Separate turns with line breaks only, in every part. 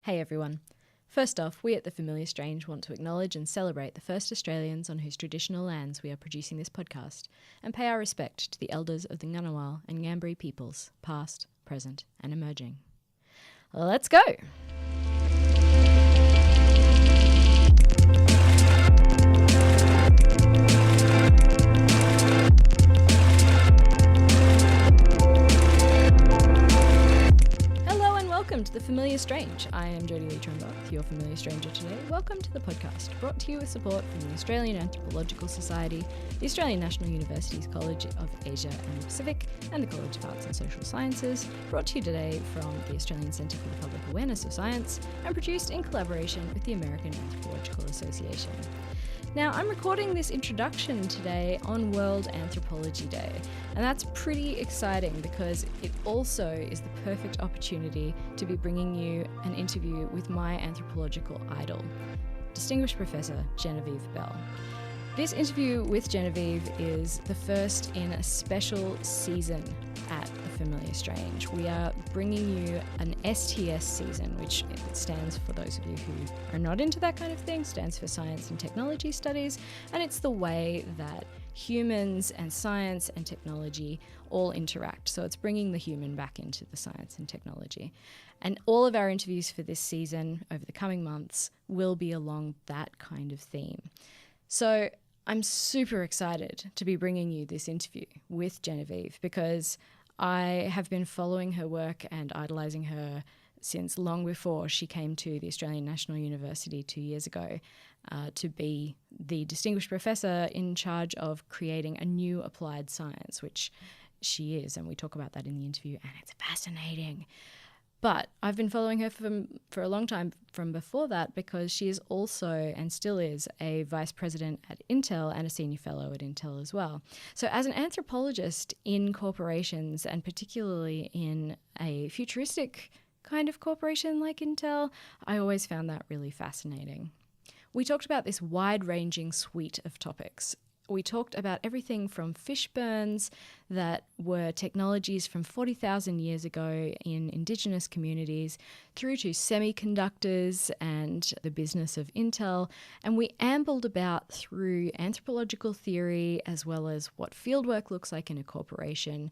Hey everyone. First off, we at The Familiar Strange want to acknowledge and celebrate the first Australians on whose traditional lands we are producing this podcast, and pay our respect to the elders of the Ngunnawal and Ngambri peoples, past, present, and emerging. Let's go! Welcome to The Familiar Strange. I am Jodie-Lee Trembath, your familiar stranger today. Welcome to the podcast, brought to you with support from the Australian Anthropological Society, the Australian National University's College of Asia and the Pacific, and the College of Arts and Social Sciences, brought to you today from the Australian Centre for the Public Awareness of Science, and produced in collaboration with the American Anthropological Association. Now, I'm recording this introduction today on World Anthropology Day, and that's pretty exciting because it also is the perfect opportunity to be bringing you an interview with my anthropological idol, Distinguished Professor Genevieve Bell. This interview with Genevieve is the first in a special season at The Familiar Strange. We are bringing you an STS season, which stands, for those of you who are not into that kind of thing, stands for Science and Technology Studies, and it's the way that humans and science and technology all interact. So it's bringing the human back into the science and technology. And all of our interviews for this season over the coming months will be along that kind of theme. So I'm super excited to be bringing you this interview with Genevieve because I have been following her work and idolising her since long before she came to the Australian National University 2 years ago to be the distinguished professor in charge of creating a new applied science, which she is, and we talk about that in the interview, and it's fascinating. But I've been following her for a long time from before that because she is also, and still is, a vice president at Intel and a senior fellow at Intel as well. So as an anthropologist in corporations, and particularly in a futuristic kind of corporation like Intel, I always found that really fascinating. We talked about this wide-ranging suite of topics. We talked about everything from fish burns that were technologies from 40,000 years ago in Indigenous communities through to semiconductors and the business of Intel. And we ambled about through anthropological theory as well as what fieldwork looks like in a corporation.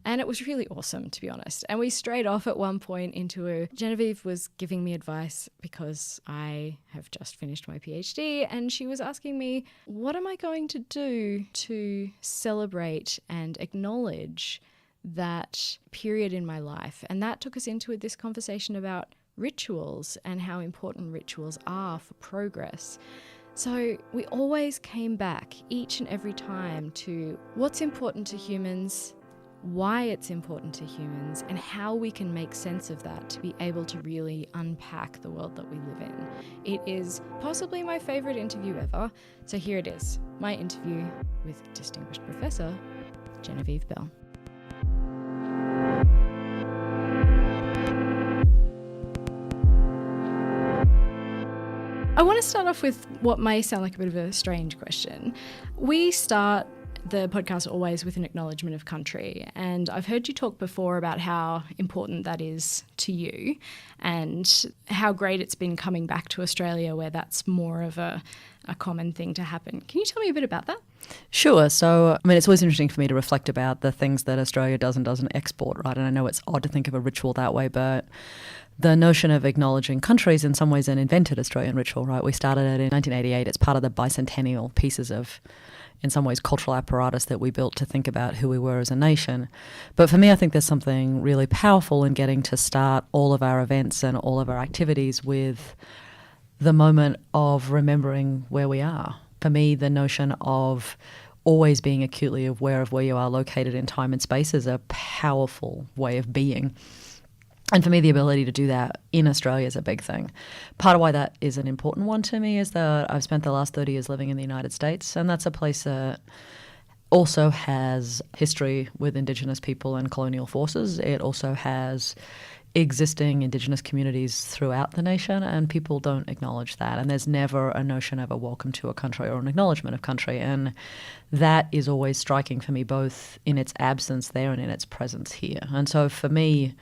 And it was really awesome, to be honest. And we strayed off at one point into Genevieve was giving me advice because I have just finished my PhD, and she was asking me, what am I going to do to celebrate and acknowledge that period in my life? And that took us into this conversation about rituals and how important rituals are for progress. So we always came back each and every time to what's important to humans, why it's important to humans, and how we can make sense of that to be able to really unpack the world that we live in. It is possibly my favourite interview ever, so here it is, my interview with Distinguished Professor Genevieve Bell. I want to start off with what may sound like a bit of a strange question. We start the podcast always with an acknowledgement of country, and I've heard you talk before about how important that is to you and how great it's been coming back to Australia where that's more of a common thing to happen. Can you tell me a bit about that?
Sure. So, I mean, it's always interesting for me to reflect about the things that Australia does and doesn't export, right? And I know it's odd to think of a ritual that way, but the notion of acknowledging country is in some ways an invented Australian ritual, right? We started it in 1988. It's part of the bicentennial pieces of, in some ways, cultural apparatus that we built to think about who we were as a nation. But for me, I think there's something really powerful in getting to start all of our events and all of our activities with the moment of remembering where we are. For me, the notion of always being acutely aware of where you are located in time and space is a powerful way of being. And for me, the ability to do that in Australia is a big thing. Part of why that is an important one to me is that I've spent the last 30 years living in the United States, and that's a place that also has history with Indigenous people and colonial forces. It also has existing Indigenous communities throughout the nation, and people don't acknowledge that. And there's never a notion of a welcome to a country or an acknowledgement of country. And that is always striking for me, both in its absence there and in its presence here. And so for me,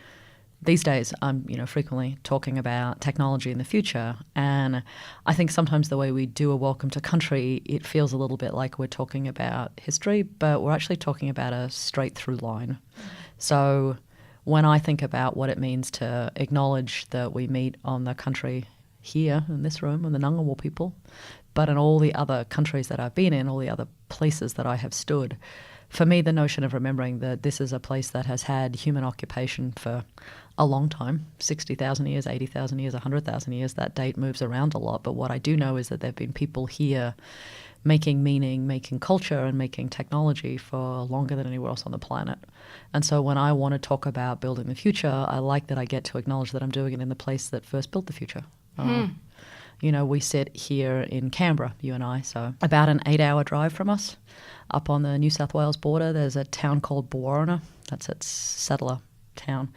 these days I'm, frequently talking about technology in the future. And I think sometimes the way we do a welcome to country, it feels a little bit like we're talking about history, but we're actually talking about a straight through line. So when I think about what it means to acknowledge that we meet on the country here in this room, and the Ngunnawal people, but in all the other countries that I've been in, all the other places that I have stood, for me, the notion of remembering that this is a place that has had human occupation for a long time, 60,000 years, 80,000 years, 100,000 years, that date moves around a lot. But what I do know is that there have been people here making meaning, making culture, and making technology for longer than anywhere else on the planet. And so when I want to talk about building the future, I like that I get to acknowledge that I'm doing it in the place that first built the future. We sit here in Canberra, you and I, so about an 8-hour drive from us. Up on the New South Wales border, there's a town called Boorona. That's its settler town.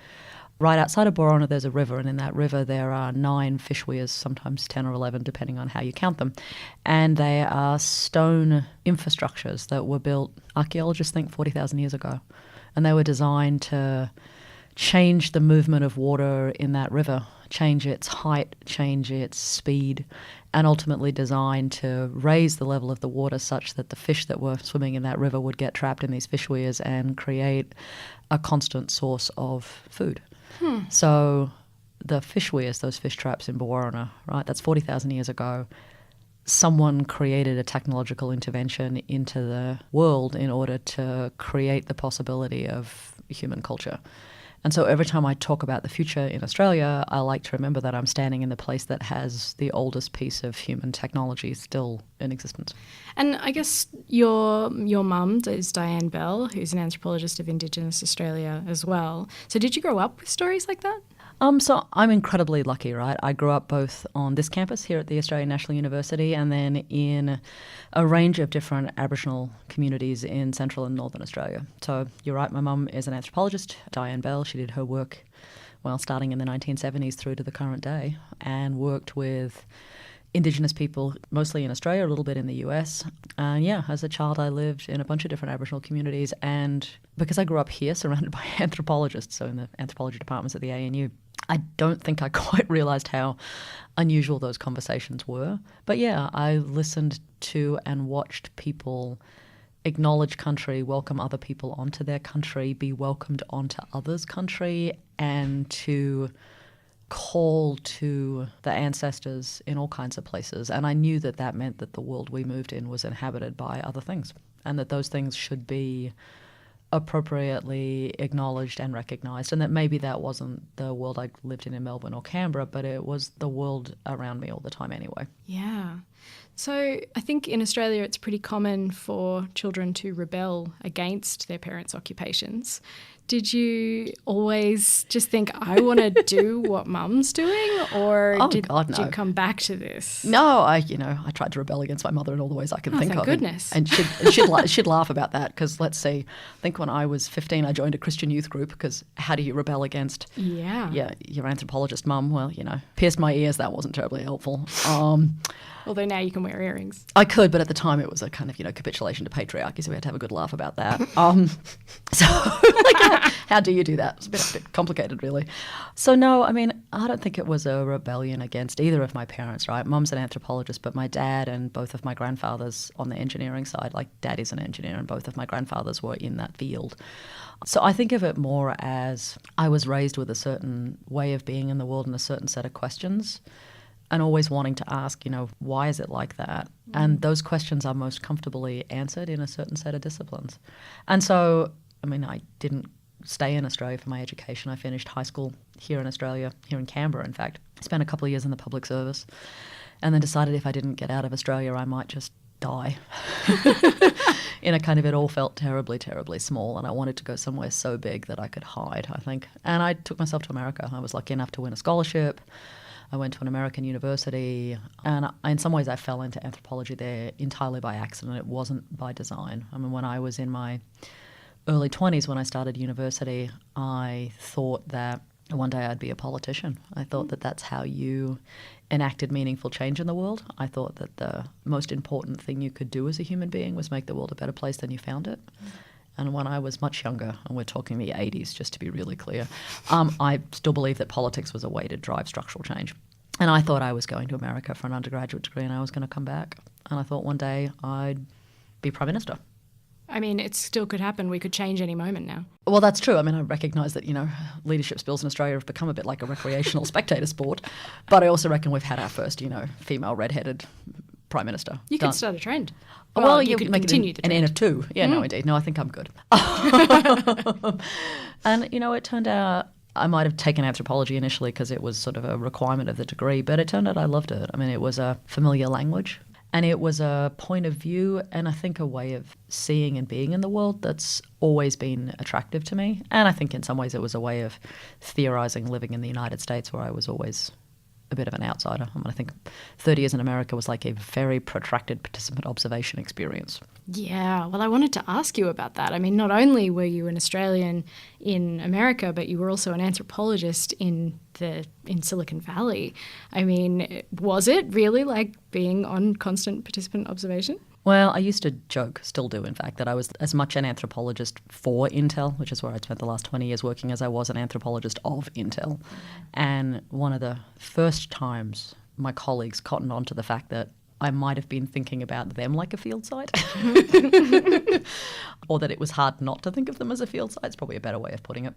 Right outside of Boorona, there's a river, and in that river there are 9 fish weirs, sometimes 10 or 11, depending on how you count them. And they are stone infrastructures that were built, archaeologists think, 40,000 years ago. And they were designed to change the movement of water in that river, change its height, change its speed, and ultimately designed to raise the level of the water such that the fish that were swimming in that river would get trapped in these fish weirs and create a constant source of food. So the fish weirs, those fish traps in Boorona, right, that's 40,000 years ago. Someone created a technological intervention into the world in order to create the possibility of human culture. And so every time I talk about the future in Australia, I like to remember that I'm standing in the place that has the oldest piece of human technology still in existence.
And I guess your mum is Diane Bell, who's an anthropologist of Indigenous Australia as well. So did you grow up with stories like that?
So I'm incredibly lucky, right? I grew up both on this campus here at the Australian National University and then in a range of different Aboriginal communities in Central and Northern Australia. So you're right, my mum is an anthropologist, Diane Bell. She did her work, starting in the 1970s through to the current day, and worked with Indigenous people, mostly in Australia, a little bit in the US. And as a child, I lived in a bunch of different Aboriginal communities. And because I grew up here surrounded by anthropologists, so in the anthropology departments at the ANU, I don't think I quite realised how unusual those conversations were. But I listened to and watched people acknowledge country, welcome other people onto their country, be welcomed onto others' country, and to call to the ancestors in all kinds of places. And I knew that that meant that the world we moved in was inhabited by other things, and that those things should be appropriately acknowledged and recognised, and that maybe that wasn't the world I lived in Melbourne or Canberra, but it was the world around me all the time anyway.
Yeah. So I think in Australia it's pretty common for children to rebel against their parents' occupations. Did you always just think, I want to do what mum's doing? Or did you come back to this?
No, I tried to rebel against my mother in all the ways I could think
thank
of.
Goodness.
And she'd laugh about that because, let's see, I think when I was 15, I joined a Christian youth group because how do you rebel against your anthropologist mum? Well, pierced my ears. That wasn't terribly helpful.
Although now you can wear earrings.
I could, but at the time it was a kind of, capitulation to patriarchy, so we had to have a good laugh about that. So, how do you do that? It's a bit complicated, really. So, no, I don't think it was a rebellion against either of my parents, right? Mum's an anthropologist, but my dad and both of my grandfathers on the engineering side, like Dad is an engineer and both of my grandfathers were in that field. So I think of it more as I was raised with a certain way of being in the world and a certain set of questions, and always wanting to ask, why is it like that? And those questions are most comfortably answered in a certain set of disciplines. And so, I didn't stay in Australia for my education. I finished high school here in Australia, here in Canberra, in fact. Spent a couple of years in the public service and then decided if I didn't get out of Australia, I might just die. In a kind of, it all felt terribly, terribly small, and I wanted to go somewhere so big that I could hide, I think. And I took myself to America. I was lucky enough to win a scholarship. I went to an American university, and in some ways I fell into anthropology there entirely by accident. It wasn't by design. When I was in my early 20s, when I started university, I thought that one day I'd be a politician. I thought that that's how you enacted meaningful change in the world. I thought that the most important thing you could do as a human being was make the world a better place than you found it. And when I was much younger, and we're talking the 80s, just to be really clear, I still believed that politics was a way to drive structural change. And I thought I was going to America for an undergraduate degree and I was going to come back. And I thought one day I'd be Prime Minister.
I mean, it still could happen. We could change any moment now.
Well, that's true. I mean, I recognise that, leadership skills in Australia have become a bit like a recreational spectator sport. But I also reckon we've had our first, female redheaded Prime Minister.
You could start a trend.
Well, you
could
make
continue
it
the trend.
N of 2. Yeah, no, indeed. No, I think I'm good. And, it turned out I might have taken anthropology initially because it was sort of a requirement of the degree, but it turned out I loved it. I mean, it was a familiar language. And it was a point of view and I think a way of seeing and being in the world that's always been attractive to me. And I think in some ways it was a way of theorising living in the United States where I was always a bit of an outsider. I think 30 years in America was like a very protracted participant observation experience.
Yeah, well, I wanted to ask you about that. I mean, not only were you an Australian in America, but you were also an anthropologist in Silicon Valley. I mean, was it really like being on constant participant observation?
Well, I used to joke, still do in fact, that I was as much an anthropologist for Intel, which is where I'd spent the last 20 years working, as I was an anthropologist of Intel. And one of the first times my colleagues cottoned on to the fact that I might have been thinking about them like a field site, or that it was hard not to think of them as a field site. It's probably a better way of putting it.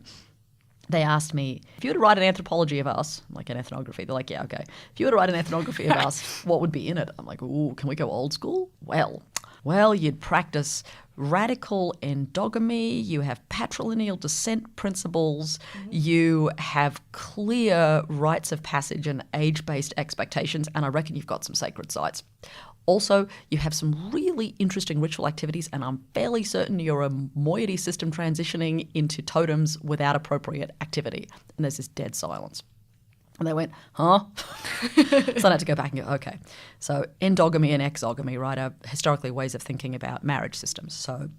They asked me, if you were to write an anthropology of us, like an ethnography, they're like, yeah, okay. If you were to write an ethnography of us, what would be in it? I'm like, ooh, can we go old school? Well, you'd practice radical endogamy, you have patrilineal descent principles, you have clear rites of passage and age-based expectations, and I reckon you've got some sacred sites. Also, you have some really interesting ritual activities, and I'm fairly certain you're a moiety system transitioning into totems without appropriate activity. And there's this dead silence. And they went, huh? So I had to go back and go, okay. So endogamy and exogamy, right, are historically ways of thinking about marriage systems. So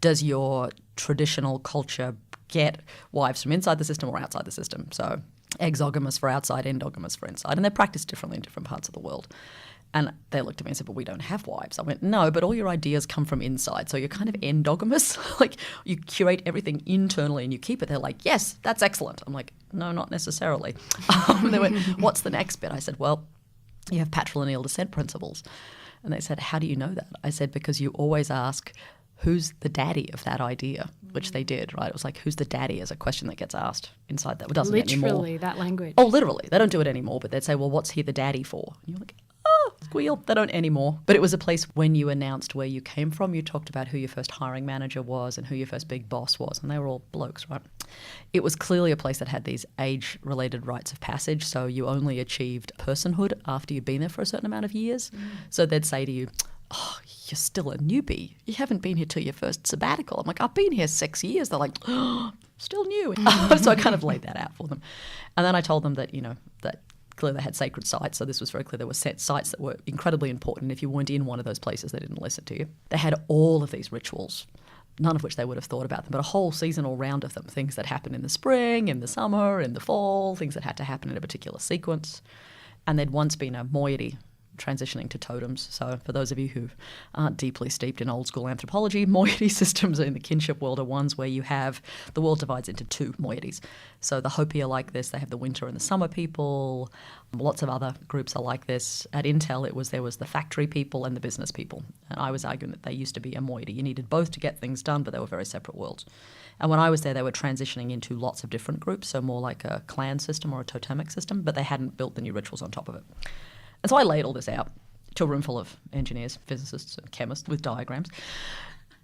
does your traditional culture get wives from inside the system or outside the system? So exogamous for outside, endogamous for inside. And they're practiced differently in different parts of the world. And they looked at me and said, but we don't have wives. I went, no, but all your ideas come from inside. So you're kind of endogamous. Like you curate everything internally and you keep it. They're like, yes, that's excellent. I'm like, no, not necessarily. They went, what's the next bit? I said, well, you have patrilineal descent principles. And they said, how do you know that? I said, because you always ask, who's the daddy of that idea? Which they did, right? It was like, who's the daddy is a question that gets asked inside that. It doesn't anymore.
Literally, that language.
Oh, literally. They don't do it anymore, but they'd say, well, what's he the daddy for? And you're like, oh, squeal. They don't anymore. But it was a place when you announced where you came from, you talked about who your first hiring manager was and who your first big boss was, and they were all blokes, right? It was clearly a place that had these age-related rites of passage, so you only achieved personhood after you'd been there for a certain amount of years. So they'd say to you, oh, you're still a newbie. You haven't been here till your first sabbatical. I'm like, I've been here 6 years. They're like, oh, still new. So I kind of laid that out for them. And then I told them that, that clearly they had sacred sites. So this was very clear. There were set sites that were incredibly important. If you weren't in one of those places, they didn't listen to you. They had all of these rituals, none of which they would have thought about them, but a whole seasonal round of them, things that happen in the spring, in the summer, in the fall, things that had to happen in a particular sequence. And there'd once been a moiety transitioning to totems. So for those of you who aren't deeply steeped in old school anthropology, moiety systems in the kinship world are ones where you have, the world divides into two moieties. So the Hopi are like this, they have the winter and the summer people. Lots of other groups are like this. At Intel, there was the factory people and the business people. And I was arguing that they used to be a moiety. You needed both to get things done, but they were very separate worlds. And when I was there, they were transitioning into lots of different groups, so more like a clan system or a totemic system, but they hadn't built the new rituals on top of it. And so I laid all this out to a room full of engineers, physicists and chemists with diagrams.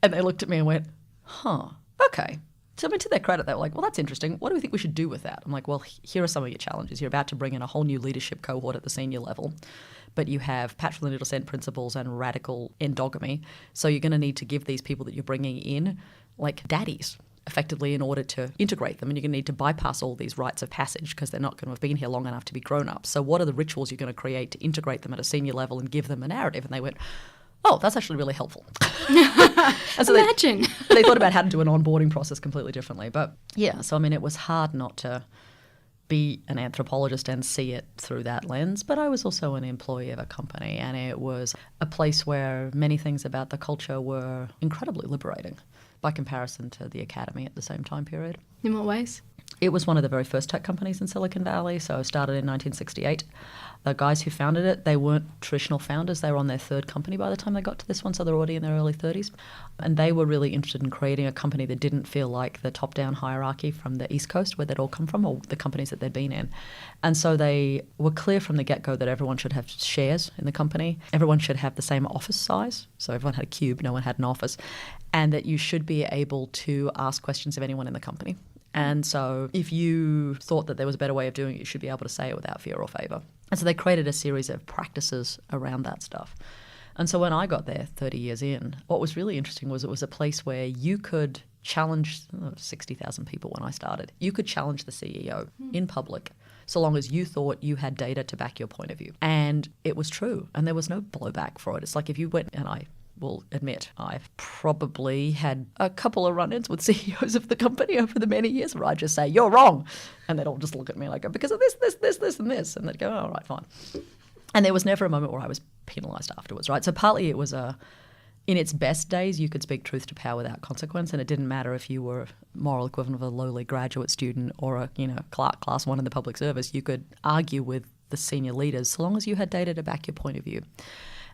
And they looked at me and went, huh, okay. So I mean, to their credit, they were like, well, that's interesting. What do we think we should do with that? I'm like, well, here are some of your challenges. You're about to bring in a whole new leadership cohort at the senior level, but you have patrilineal descent principles and radical endogamy. So you're going to need to give these people that you're bringing in like daddies, effectively, in order to integrate them. And you're going to need to bypass all these rites of passage because they're not going to have been here long enough to be grown up. So what are the rituals you're going to create to integrate them at a senior level and give them a narrative? And they went, oh, that's actually really helpful. And so
Imagine.
They thought about how to do an onboarding process completely differently. But yeah, so I mean, it was hard not to be an anthropologist and see it through that lens. But I was also an employee of a company, and it was a place where many things about the culture were incredibly liberating. by comparison to the academy at the same time period.
In what ways?
It was one of the very first tech companies in Silicon Valley, so it started in 1968. The guys who founded it, they weren't traditional founders. They were on their third company by the time they got to this one, so they're already in their early 30s. And they were really interested in creating a company that didn't feel like the top-down hierarchy from the East Coast, where they'd all come from, or the companies that they'd been in. And so they were clear from the get-go that everyone should have shares in the company. Everyone should have the same office size. So everyone had a cube, no one had an office. And that you should be able to ask questions of anyone in the company. And so if you thought that there was a better way of doing it, you should be able to say it without fear or favour. And so they created a series of practices around that stuff. And so when I got there 30 years in, what was really interesting was it was a place where you could challenge 60,000 people when I started. You could challenge the CEO in public so long as you thought you had data to back your point of view. And it was true. And there was no blowback for it. It's like if you went, and I will admit I've probably had a couple of run-ins with CEOs of the company over the many years where I just say, you're wrong. And they'd all just look at me like, because of this, and this. And they'd go, all right, fine. And there was never a moment where I was penalised afterwards, right? So partly it was in its best days, you could speak truth to power without consequence, and it didn't matter if you were a moral equivalent of a lowly graduate student or a class one in the public service. You could argue with the senior leaders so long as you had data to back your point of view.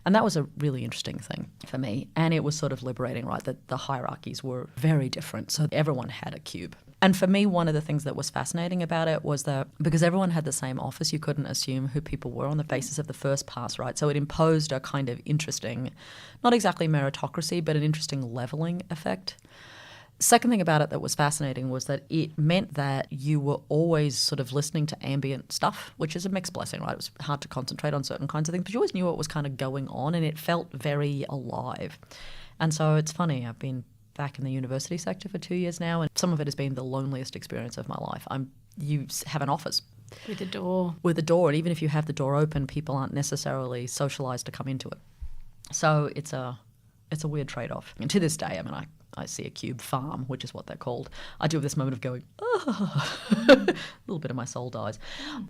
And that was a really interesting thing for me. And it was sort of liberating, right, that the hierarchies were very different. So everyone had a cube. And for me, one of the things that was fascinating about it was that because everyone had the same office, you couldn't assume who people were on the basis of the first pass, right? So it imposed a kind of interesting, not exactly meritocracy, but an interesting leveling effect. Second thing about it that was fascinating was that it meant that you were always sort of listening to ambient stuff, which is a mixed blessing, right? It was hard to concentrate on certain kinds of things, but you always knew what was kind of going on, and it felt very alive. And so it's funny, I've been back in the university sector for 2 years now, and some of it has been the loneliest experience of my life. You have an office.
With a door.
With a door, and even if you have the door open, people aren't necessarily socialised to come into it. So it's a weird trade-off. And to this day, I mean, I see a cube farm, which is what they're called. I do have this moment of going, oh, a little bit of my soul dies.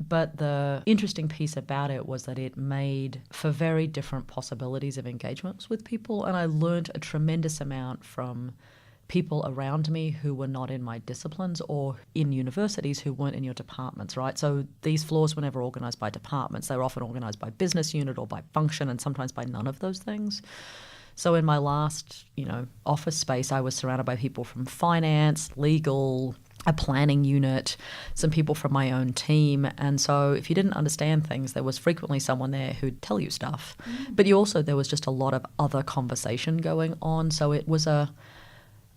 But the interesting piece about it was that it made for very different possibilities of engagements with people. And I learned a tremendous amount from people around me who were not in my disciplines or in universities who weren't in your departments, right? So these floors were never organised by departments. They were often organised by business unit or by function, and sometimes by none of those things. So in my last, office space, I was surrounded by people from finance, legal, a planning unit, some people from my own team. And so if you didn't understand things, there was frequently someone there who'd tell you stuff. But there was just a lot of other conversation going on. So it was a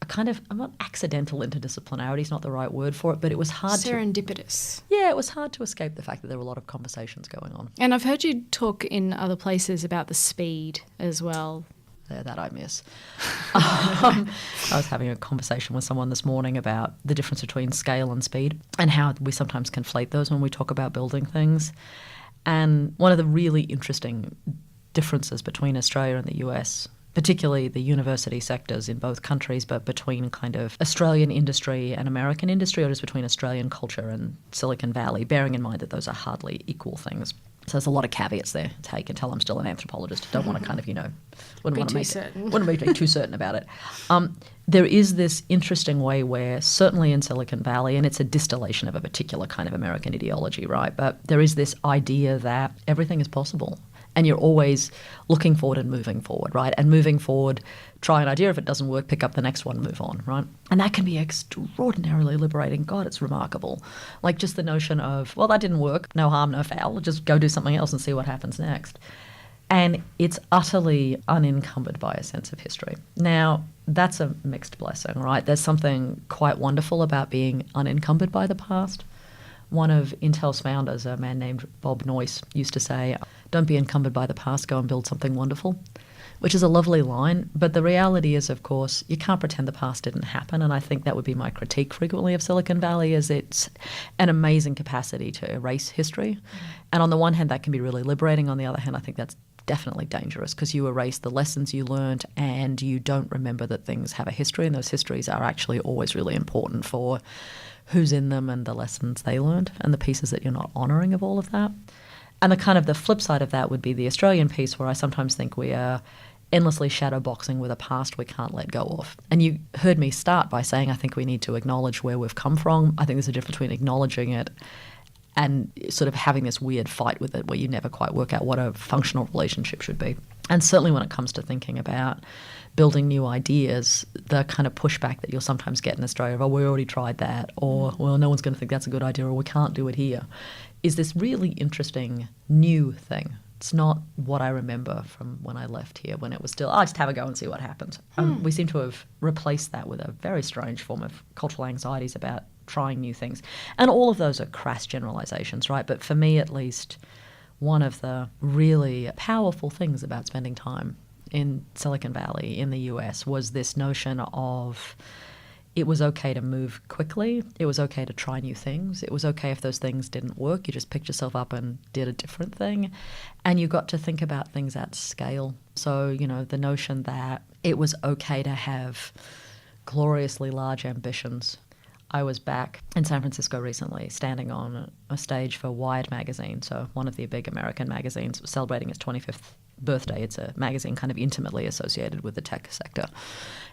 kind of, I'm not accidental interdisciplinarity is not the right word for it, but it was hard
serendipitous.
It was hard to escape the fact that there were a lot of conversations going on.
And I've heard you talk in other places about the speed as well.
That I miss. I was having a conversation with someone this morning about the difference between scale and speed and how we sometimes conflate those when we talk about building things. And one of the really interesting differences between Australia and the US, particularly the university sectors in both countries, but between kind of Australian industry and American industry, or just between Australian culture and Silicon Valley, bearing in mind that those are hardly equal things. So there's a lot of caveats there. It's how you can tell I'm still an anthropologist. Don't want to kind of, wouldn't want to be too certain about it. There is this interesting way where certainly in Silicon Valley, and it's a distillation of a particular kind of American ideology, right? But there is this idea that everything is possible. And you're always looking forward and moving forward, right? And moving forward, try an idea. If it doesn't work, pick up the next one, move on, right? And that can be extraordinarily liberating. God, it's remarkable. Like just the notion of, well, that didn't work. No harm, no foul. Just go do something else and see what happens next. And it's utterly unencumbered by a sense of history. Now, that's a mixed blessing, right? There's something quite wonderful about being unencumbered by the past. One of Intel's founders, a man named Bob Noyce, used to say, don't be encumbered by the past, go and build something wonderful, which is a lovely line. But the reality is, of course, you can't pretend the past didn't happen. And I think that would be my critique frequently of Silicon Valley, is it's an amazing capacity to erase history. And on the one hand, that can be really liberating. On the other hand, I think that's definitely dangerous because you erase the lessons you learned and you don't remember that things have a history, and those histories are actually always really important for who's in them and the lessons they learned and the pieces that you're not honouring of all of that. And the flip side of that would be the Australian piece, where I sometimes think we are endlessly shadowboxing with a past we can't let go of. And you heard me start by saying I think we need to acknowledge where we've come from. I think there's a difference between acknowledging it and sort of having this weird fight with it where you never quite work out what a functional relationship should be. And certainly when it comes to thinking about building new ideas, the kind of pushback that you'll sometimes get in Australia of, oh, we already tried that, or, well, no one's going to think that's a good idea, or we can't do it here, is this really interesting new thing. It's not what I remember from when I left here, when it was still, just have a go and see what happens. We seem to have replaced that with a very strange form of cultural anxieties about trying new things. And all of those are crass generalizations, right? But for me, at least, one of the really powerful things about spending time in Silicon Valley in the US was this notion of it was okay to move quickly. It was okay to try new things. It was okay if those things didn't work. You just picked yourself up and did a different thing. And you got to think about things at scale. So, you know, the notion that it was okay to have gloriously large ambitions. I was back in San Francisco recently, standing on a stage for Wired magazine, so one of the big American magazines, celebrating its 25th birthday. It's a magazine kind of intimately associated with the tech sector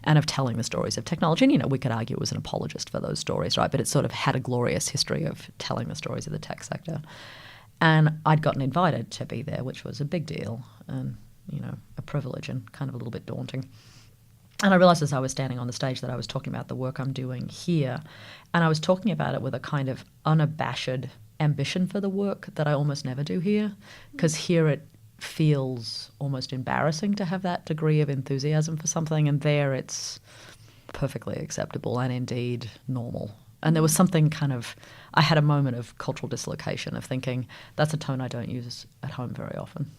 and of telling the stories of technology. And, you know, we could argue it was an apologist for those stories, right? But it sort of had a glorious history of telling the stories of the tech sector. And I'd gotten invited to be there, which was a big deal and, you know, a privilege and kind of a little bit daunting. And I realized as I was standing on the stage that I was talking about the work I'm doing here, and I was talking about it with a kind of unabashed ambition for the work that I almost never do here, because here it feels almost embarrassing to have that degree of enthusiasm for something, and there it's perfectly acceptable and indeed normal. And there was something kind of, I had a moment of cultural dislocation of thinking, that's a tone I don't use at home very often.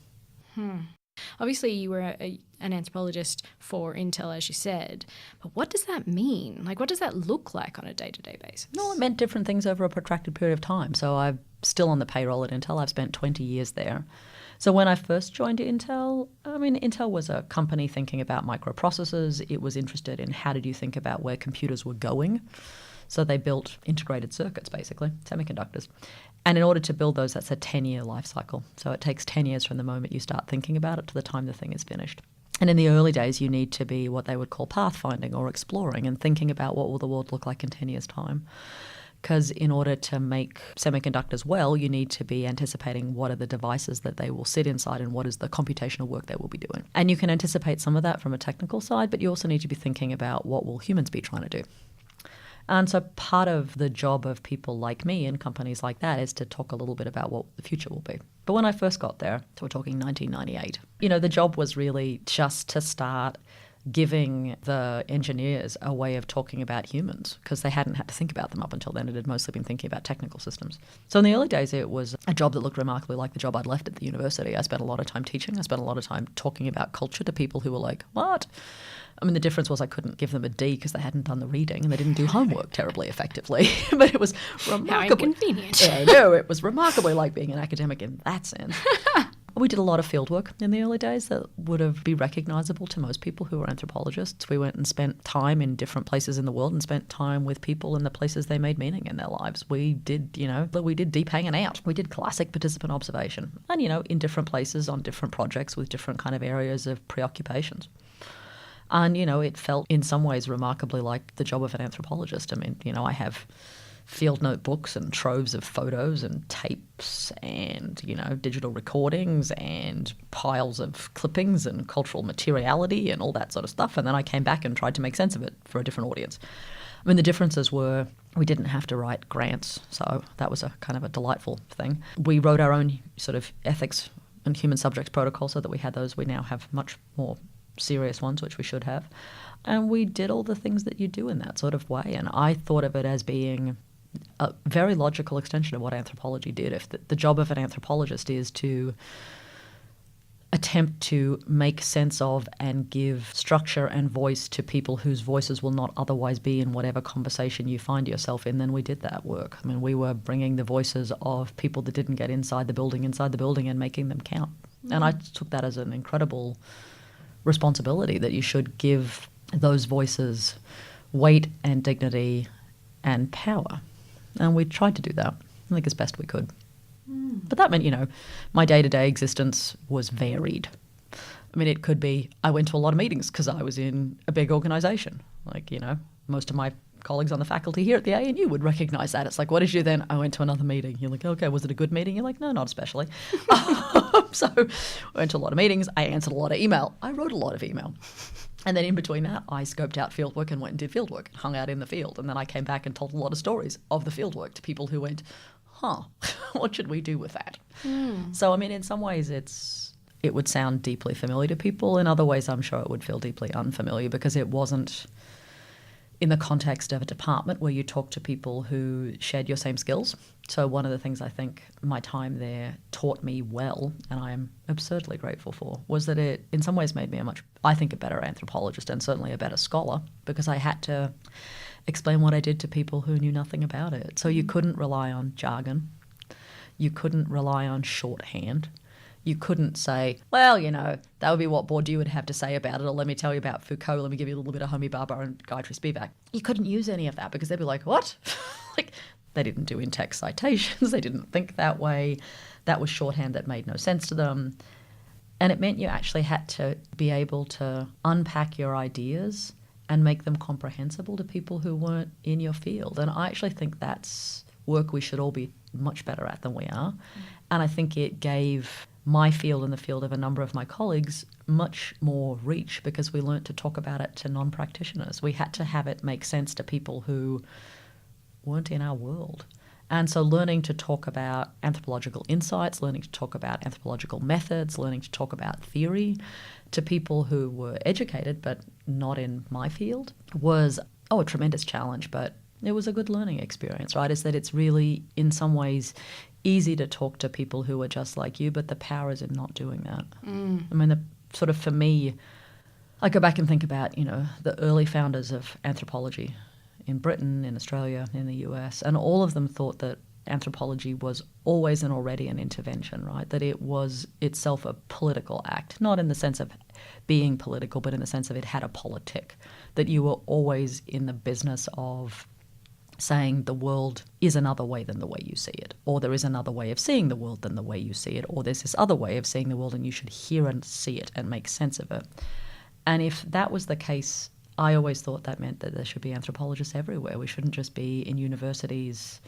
Obviously, you were an anthropologist for Intel, as you said, but what does that mean? Like, what does that look like on a day-to-day basis?
No, it meant different things over a protracted period of time. So I'm still on the payroll at Intel. I've spent 20 years there. So when I first joined Intel, I mean, Intel was a company thinking about microprocessors. It was interested in how did you think about where computers were going. So they built integrated circuits, basically, semiconductors. And in order to build those, that's a 10-year life cycle. So it takes 10 years from the moment you start thinking about it to the time the thing is finished. And in the early days, you need to be what they would call pathfinding or exploring and thinking about what will the world look like in 10 years' time. Because in order to make semiconductors well, you need to be anticipating what are the devices that they will sit inside and what is the computational work they will be doing. And you can anticipate some of that from a technical side, but you also need to be thinking about what will humans be trying to do. And so part of the job of people like me and companies like that is to talk a little bit about what the future will be. But when I first got there, so we're talking 1998, you know, the job was really just to start giving the engineers a way of talking about humans because they hadn't had to think about them up until then. It had mostly been thinking about technical systems. So in the early days, it was a job that looked remarkably like the job I'd left at the university. I spent a lot of time teaching. I spent a lot of time talking about culture to people who were like, what? I mean, the difference was I couldn't give them a D because they hadn't done the reading and they didn't do homework terribly effectively. But it was remarkably...
How inconvenient.
Yeah, no, it was remarkably like being an academic in that sense. We did a lot of fieldwork in the early days that would have been recognisable to most people who were anthropologists. We went and spent time in different places in the world and spent time with people in the places they made meaning in their lives. We did, we did deep hanging out. We did classic participant observation and, in different places on different projects with different kind of areas of preoccupations. And, it felt in some ways remarkably like the job of an anthropologist. I mean, I have field notebooks and troves of photos and tapes and, digital recordings and piles of clippings and cultural materiality and all that sort of stuff. And then I came back and tried to make sense of it for a different audience. I mean, the differences were we didn't have to write grants, so that was a kind of a delightful thing. We wrote our own sort of ethics and human subjects protocol so that we had those. We now have much more serious ones, which we should have. And we did all the things that you do in that sort of way. And I thought of it as being a very logical extension of what anthropology did. If the job of an anthropologist is to attempt to make sense of and give structure and voice to people whose voices will not otherwise be in whatever conversation you find yourself in, then we did that work. I mean, we were bringing the voices of people that didn't get inside the building and making them count. Mm-hmm. And I took that as an incredible responsibility that you should give those voices weight and dignity and power. And we tried to do that, I think, as best we could. But that meant, my day-to-day existence was varied. I mean, it could be I went to a lot of meetings because I was in a big organisation. Like, most of my colleagues on the faculty here at the ANU would recognise that. It's like, what did you then? I went to another meeting. You're like, okay, was it a good meeting? You're like, no, not especially. So I went to a lot of meetings. I answered a lot of email. I wrote a lot of email. And then in between that, I scoped out fieldwork and went and did fieldwork, hung out in the field. And then I came back and told a lot of stories of the fieldwork to people who went, what should we do with that? So, I mean, in some ways it would sound deeply familiar to people. In other ways, I'm sure it would feel deeply unfamiliar because it wasn't in the context of a department where you talk to people who shared your same skills. So one of the things I think my time there taught me well, and I am absurdly grateful for, was that it in some ways made me a better anthropologist and certainly a better scholar, because I had to explain what I did to people who knew nothing about it. So you couldn't rely on jargon. You couldn't rely on shorthand. You couldn't say, well, that would be what Bourdieu would have to say about it, or let me tell you about Foucault, let me give you a little bit of Homi Bhabha and Gayatri Spivak. You couldn't use any of that because they'd be like, what? Like, they didn't do in-text citations. They didn't think that way. That was shorthand that made no sense to them. And it meant you actually had to be able to unpack your ideas and make them comprehensible to people who weren't in your field. And I actually think that's work we should all be much better at than we are. And I think it gave my field and the field of a number of my colleagues much more reach because we learnt to talk about it to non-practitioners. We had to have it make sense to people who weren't in our world. And so learning to talk about anthropological insights, learning to talk about anthropological methods, learning to talk about theory to people who were educated but not in my field was, a tremendous challenge, but it was a good learning experience, right? Is that it's really, in some ways, easy to talk to people who are just like you, but the power is in not doing that. I mean, for me, I go back and think about, the early founders of anthropology in Britain, in Australia, in the US, and all of them thought that anthropology was always and already an intervention, right? That it was itself a political act, not in the sense of being political, but in the sense of it had a politic, that you were always in the business of saying the world is another way than the way you see it, or there is another way of seeing the world than the way you see it, or there's this other way of seeing the world and you should hear and see it and make sense of it. And if that was the case, I always thought that meant that there should be anthropologists everywhere. We shouldn't just be in universities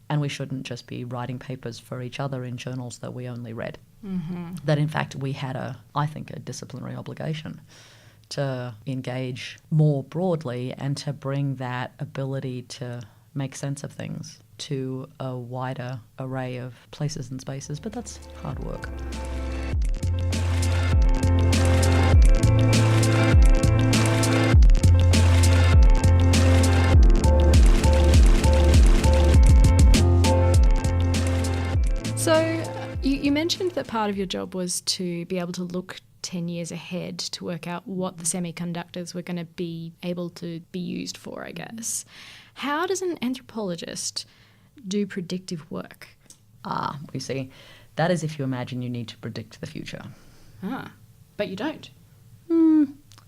and we shouldn't just be writing papers for each other in journals that we only read. That in fact we had a disciplinary obligation to engage more broadly and to bring that ability to make sense of things to a wider array of places and spaces, but that's hard work.
So you mentioned that part of your job was to be able to look 10 years ahead to work out what the semiconductors were going to be able to be used for, I guess. How does an anthropologist do predictive work?
We see. That is if you imagine you need to predict the future.
But you don't.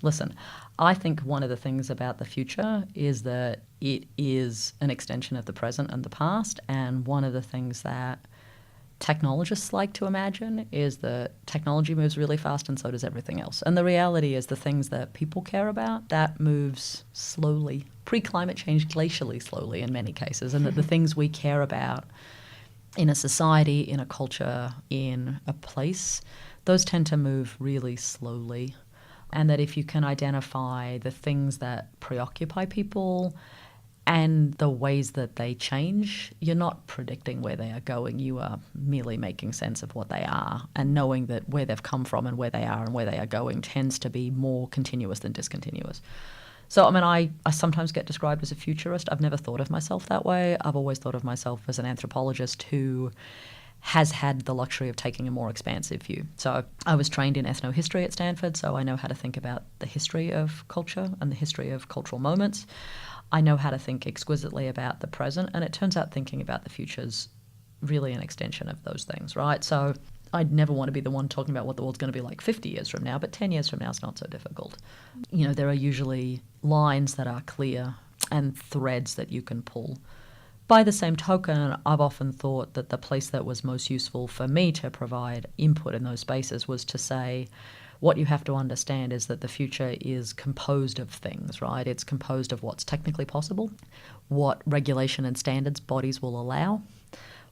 Listen, I think one of the things about the future is that it is an extension of the present and the past, and one of the things that technologists like to imagine is that technology moves really fast and so does everything else. And the reality is the things that people care about, that moves slowly, pre-climate change glacially slowly in many cases, and that the things we care about in a society, in a culture, in a place, those tend to move really slowly. And that if you can identify the things that preoccupy people and the ways that they change, you're not predicting where they are going. You are merely making sense of what they are, and knowing that where they've come from and where they are and where they are going tends to be more continuous than discontinuous. So, I mean, I sometimes get described as a futurist. I've never thought of myself that way. I've always thought of myself as an anthropologist who has had the luxury of taking a more expansive view. So I was trained in ethnohistory at Stanford, so I know how to think about the history of culture and the history of cultural moments. I know how to think exquisitely about the present, and it turns out thinking about the future is really an extension of those things, right? So I'd never want to be the one talking about what the world's going to be like 50 years from now, but 10 years from now is not so difficult. You know, there are usually lines that are clear and threads that you can pull. By the same token, I've often thought that the place that was most useful for me to provide input in those spaces was to say, what you have to understand is that the future is composed of things, right? It's composed of what's technically possible, what regulation and standards bodies will allow,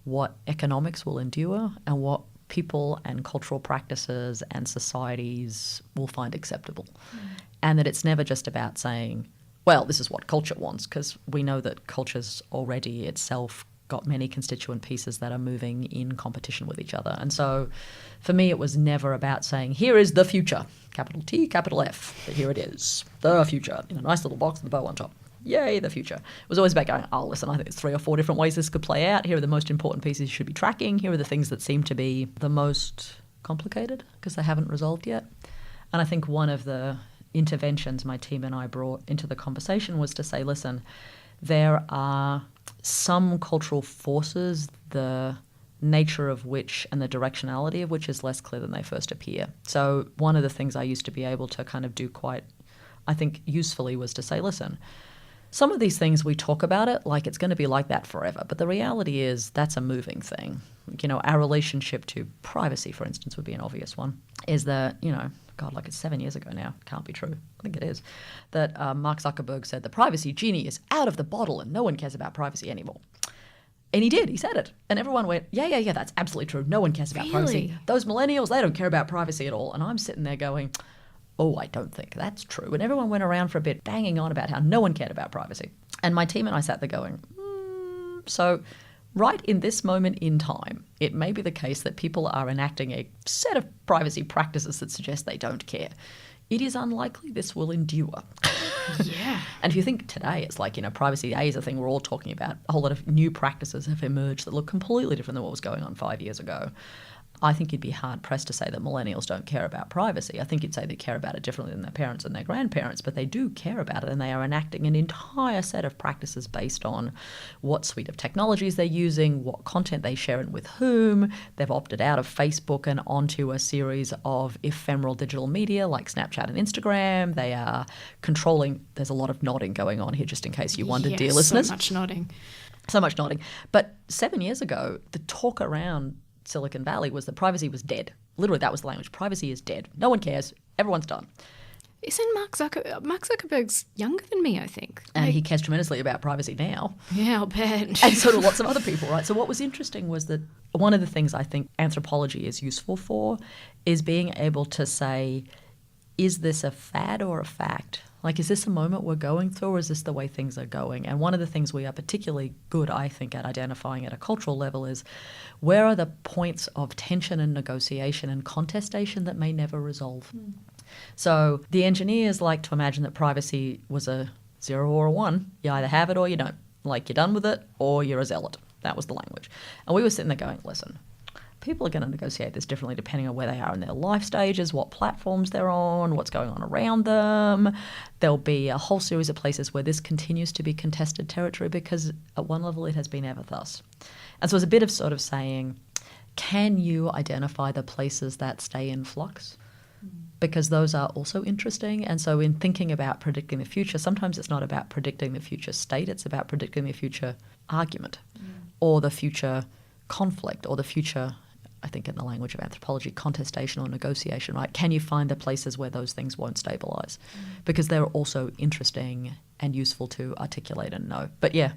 what economics will endure, and what people and cultural practices and societies will find acceptable. And that it's never just about saying, well, this is what culture wants, because we know that culture's already itself got many constituent pieces that are moving in competition with each other. And so for me, it was never about saying, here is the future, capital T, capital F, but here it is, the future, in a nice little box with a bow on top. Yay, the future. It was always about going, oh, listen, I think there's 3 or 4 different ways this could play out. Here are the most important pieces you should be tracking. Here are the things that seem to be the most complicated because they haven't resolved yet. And I think one of the interventions my team and I brought into the conversation was to say, listen, there are some cultural forces, the nature of which and the directionality of which is less clear than they first appear. So one of the things I used to be able to kind of do quite, I think, usefully was to say, listen, some of these things we talk about it like it's going to be like that forever, but the reality is that's a moving thing. You know, our relationship to privacy, for instance, would be an obvious one, is that, you know, God, like it's 7 years ago now. Can't be true. I think it is. That Mark Zuckerberg said the privacy genie is out of the bottle and no one cares about privacy anymore. And he did. He said it. And everyone went, yeah, that's absolutely true. No one cares about privacy. Those millennials, they don't care about privacy at all. And I'm sitting there going, oh, I don't think that's true. And everyone went around for a bit banging on about how no one cared about privacy. And my team and I sat there going, so right in this moment in time, it may be the case that people are enacting a set of privacy practices that suggest they don't care. It is unlikely this will endure.
Yeah.
And if you think today, it's like, you know, privacy A is a thing we're all talking about. A whole lot of new practices have emerged that look completely different than what was going on 5 years ago. I think you'd be hard-pressed to say that millennials don't care about privacy. I think you'd say they care about it differently than their parents and their grandparents, but they do care about it, and they are enacting an entire set of practices based on what suite of technologies they're using, what content they share and with whom. They've opted out of Facebook and onto a series of ephemeral digital media like Snapchat and Instagram. They are controlling. There's a lot of nodding going on here, just in case you wondered, dear listeners.
So much nodding.
So much nodding. But 7 years ago, the talk around Silicon Valley was that privacy was dead. Literally, that was the language. Privacy is dead. No one cares. Everyone's done.
Isn't Mark Zuckerberg's younger than me, I think.
And he cares tremendously about privacy now.
Yeah, I'll bet.
And so do lots of other people, right? So what was interesting was that one of the things I think anthropology is useful for is being able to say, is this a fad or a fact? Like, is this a moment we're going through, or is this the way things are going? And one of the things we are particularly good, I think, at identifying at a cultural level is where are the points of tension and negotiation and contestation that may never resolve? So the engineers like to imagine that privacy was a 0 or a 1. You either have it or you don't. Like, you're done with it or you're a zealot. That was the language. And we were sitting there going, listen, people are going to negotiate this differently depending on where they are in their life stages, what platforms they're on, what's going on around them. There'll be a whole series of places where this continues to be contested territory because at one level it has been ever thus. And so it's a bit of sort of saying, can you identify the places that stay in flux? Because those are also interesting. And so in thinking about predicting the future, sometimes it's not about predicting the future state, it's about predicting the future argument or the future conflict or the future, I think in the language of anthropology, contestation or negotiation, right? Can you find the places where those things won't stabilise? Because they're also interesting and useful to articulate and know. But yeah,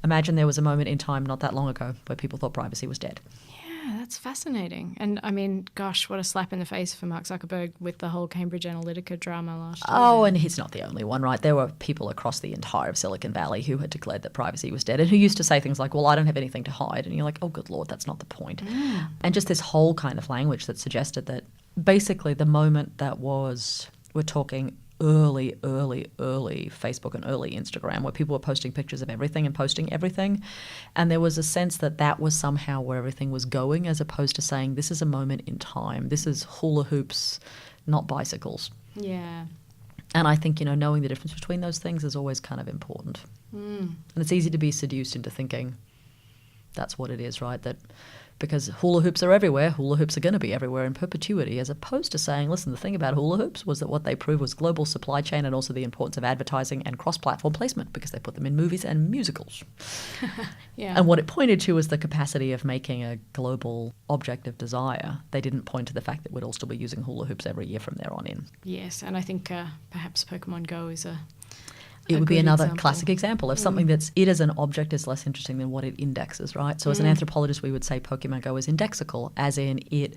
imagine there was a moment in time not that long ago where people thought privacy was dead.
Yeah, that's fascinating. And I mean, gosh, what a slap in the face for Mark Zuckerberg with the whole Cambridge Analytica drama last year.
Oh, and he's not the only one, right? There were people across the entire of Silicon Valley who had declared that privacy was dead and who used to say things like, well, I don't have anything to hide. And you're like, oh, good Lord, that's not the point. And just this whole kind of language that suggested that basically the moment that was, we're talking early Facebook and early Instagram, where people were posting pictures of everything and posting everything. And there was a sense that that was somehow where everything was going, as opposed to saying, this is a moment in time. This is hula hoops, not bicycles.
Yeah.
And I think, you know, knowing the difference between those things is always kind of important. And it's easy to be seduced into thinking that's what it is, right? That because hula hoops are everywhere. Hula hoops are going to be everywhere in perpetuity, as opposed to saying, listen, the thing about hula hoops was that what they proved was global supply chain and also the importance of advertising and cross-platform placement because they put them in movies and musicals.
Yeah.
And what it pointed to was the capacity of making a global object of desire. They didn't point to the fact that we'd all still be using hula hoops every year from there on in.
Yes, and I think perhaps Pokemon Go is
it would be another
example.
classic example of something that's, it as an object is less interesting than what it indexes, right? So as an anthropologist, we would say Pokemon Go is indexical, as in it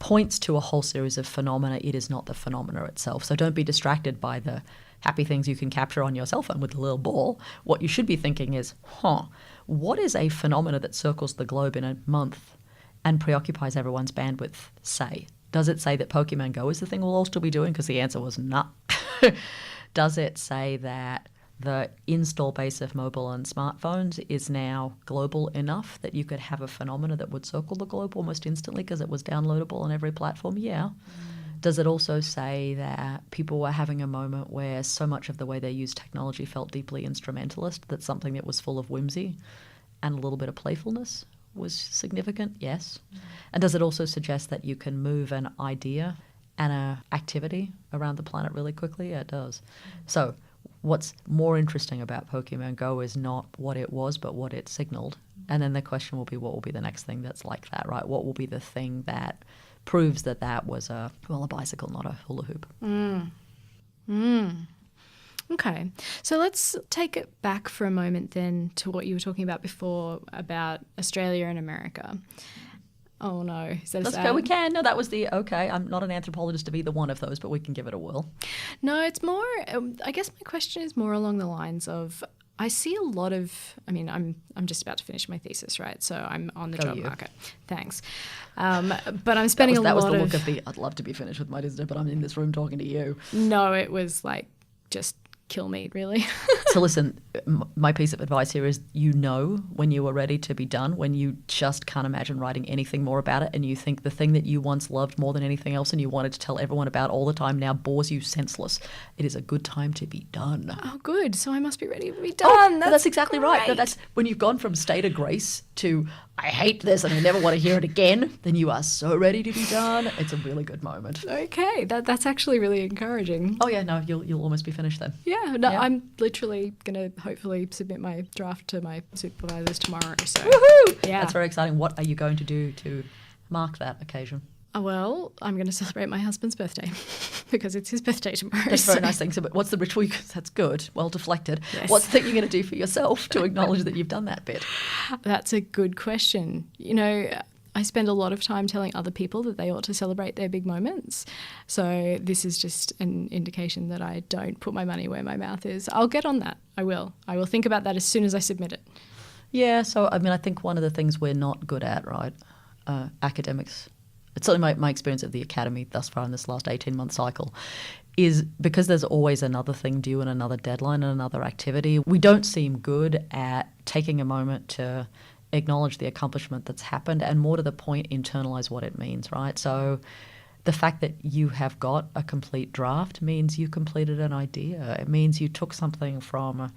points to a whole series of phenomena. It is not the phenomena itself. So don't be distracted by the happy things you can capture on your cell phone with the little ball. What you should be thinking is, what is a phenomena that circles the globe in a month and preoccupies everyone's bandwidth say? Does it say that Pokemon Go is the thing we'll all still be doing? Because the answer was nah. Does it say that the install base of mobile and smartphones is now global enough that you could have a phenomena that would circle the globe almost instantly because it was downloadable on every platform? Yeah. Does it also say that people were having a moment where so much of the way they used technology felt deeply instrumentalist, that something that was full of whimsy and a little bit of playfulness was significant? Yes. And does it also suggest that you can move an idea and an activity around the planet really quickly? Yeah, it does. So what's more interesting about Pokemon Go is not what it was, but what it signaled. And then the question will be, what will be the next thing that's like that, right? What will be the thing that proves that that was a bicycle, not a hula hoop?
Okay, so let's take it back for a moment then to what you were talking about before about Australia and America. Oh no, is that
Let's go, we can. No, that was the, okay, I'm not an anthropologist of either one of those, but we can give it a whirl.
No, it's more, I guess my question is more along the lines of, I see a lot of, I mean, I'm just about to finish my thesis, right? So I'm on the job market. Thanks. But I'm spending
that was the look of the, I'd love to be finished with my dissertation, but I'm in this room talking to you.
No, it was like just kill me, really.
So listen, my piece of advice here is, you know when you are ready to be done, when you just can't imagine writing anything more about it and you think the thing that you once loved more than anything else and you wanted to tell everyone about all the time now bores you senseless. It is a good time to be done.
Oh, good. So I must be ready to be done.
That's exactly
great.
right. That's when you've gone from state of grace to I hate this and I never want to hear it again, then you are so ready to be done. It's a really good moment.
Okay, that's actually really encouraging.
Oh yeah, no, you'll almost be finished then.
Yeah, no, yeah. I'm literally going to hopefully submit my draft to my supervisors tomorrow. So,
woohoo!
Yeah,
that's very exciting. What are you going to do to mark that occasion?
Well, I'm going to celebrate my husband's birthday because it's his birthday tomorrow.
That's a very nice thing. So, but what's the ritual? That's good. Well deflected. Yes. What's the thing you're going to do for yourself to acknowledge that you've done that bit?
That's a good question. You know, I spend a lot of time telling other people that they ought to celebrate their big moments. So this is just an indication that I don't put my money where my mouth is. I'll get on that. I will. I will think about that as soon as I submit it.
Yeah. So, I mean, I think one of the things we're not good at, right, academics, it's certainly my experience of the academy thus far in this last 18-month cycle, is because there's always another thing due and another deadline and another activity, we don't seem good at taking a moment to acknowledge the accomplishment that's happened and, more to the point, internalize what it means, right? So the fact that you have got a complete draft means you completed an idea. It means you took something from